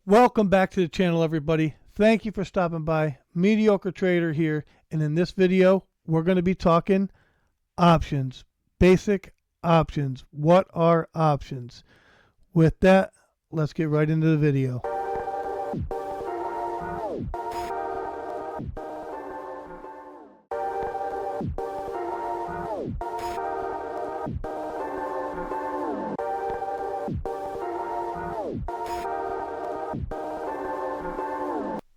Welcome back to the channel, everybody. Thank you for stopping by. Mediocre Trader here, and in this video we're going to be talking options, basic options. What are options? With that, let's get right into the video.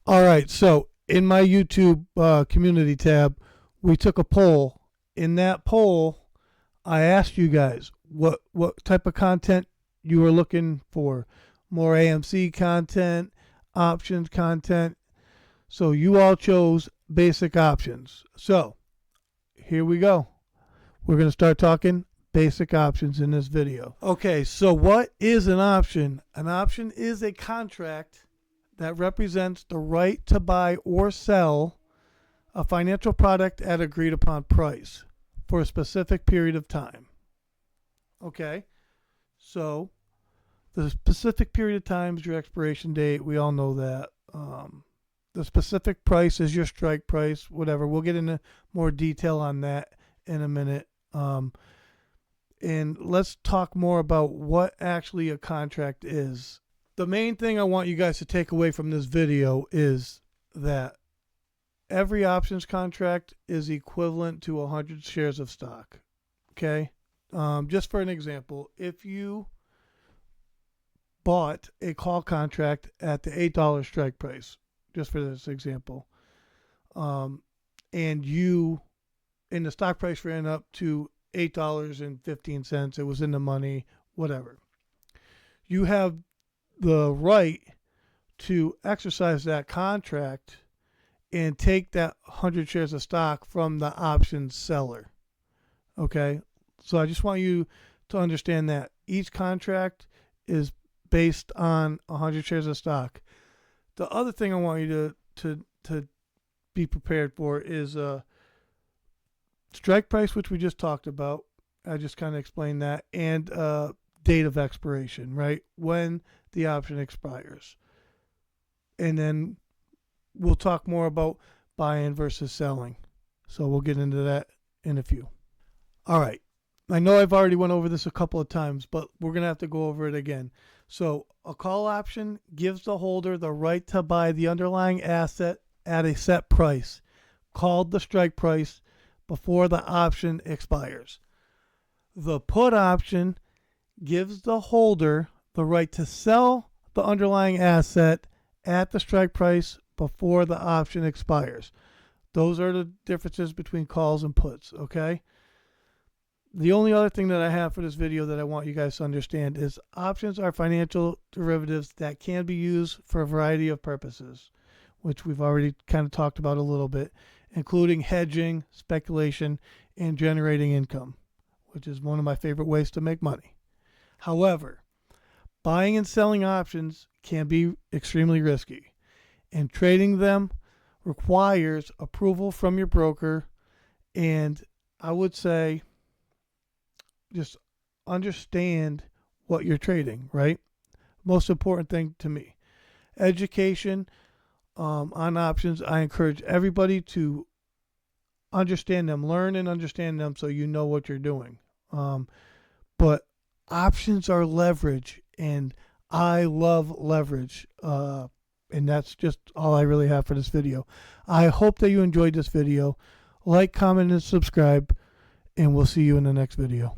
All right, so in my YouTube community tab, we took a poll. In that poll, I asked you guys what type of content you were looking for. More AMC content, options content. So you all chose basic options. So here we go. We're going to start talking basic options in this video. Okay, so what is an option? An option is a contract that represents the right to buy or sell a financial product at agreed upon price for a specific period of time. Okay, so the specific period of time is your expiration date. We all know that. The specific price is your strike price, whatever. We'll get into more detail on that in a minute. And let's talk more about what actually a contract is. The main thing I want you guys to take away from this video is that every options contract is equivalent to 100 shares of stock. Okay? Just for an example, if you bought a call contract at the $8 strike price, just for this example, and the stock price ran up to $8.15, it was in the money, whatever. You have the right to exercise that contract and take that 100 shares of stock from the option seller. Okay, so I just want you to understand that each contract is based on 100 shares of stock. The other thing I want you to be prepared for is strike price, which we just talked about. I just kind of explained that, and date of expiration, right? When the option expires. And then we'll talk more about buying versus selling. So we'll get into that in a few. All right. I know I've already went over this a couple of times, but we're going to have to go over it again. So a call option gives the holder the right to buy the underlying asset at a set price, called the strike price, before the option expires. The put option gives the holder the right to sell the underlying asset at the strike price before the option expires. Those are the differences between calls and puts, okay? The only other thing that I have for this video that I want you guys to understand is options are financial derivatives that can be used for a variety of purposes, which we've already kind of talked about a little bit, including hedging, speculation, and generating income, which is one of my favorite ways to make money. However, buying and selling options can be extremely risky, and trading them requires approval from your broker, and I would say just understand what you're trading, right? Most important thing to me. Education on options. I encourage everybody to understand them, learn and understand them so you know what you're doing. But options are leverage, and I love leverage. And that's just all I really have for this video. I hope that you enjoyed this video. Like, comment, and subscribe, and we'll see you in the next video.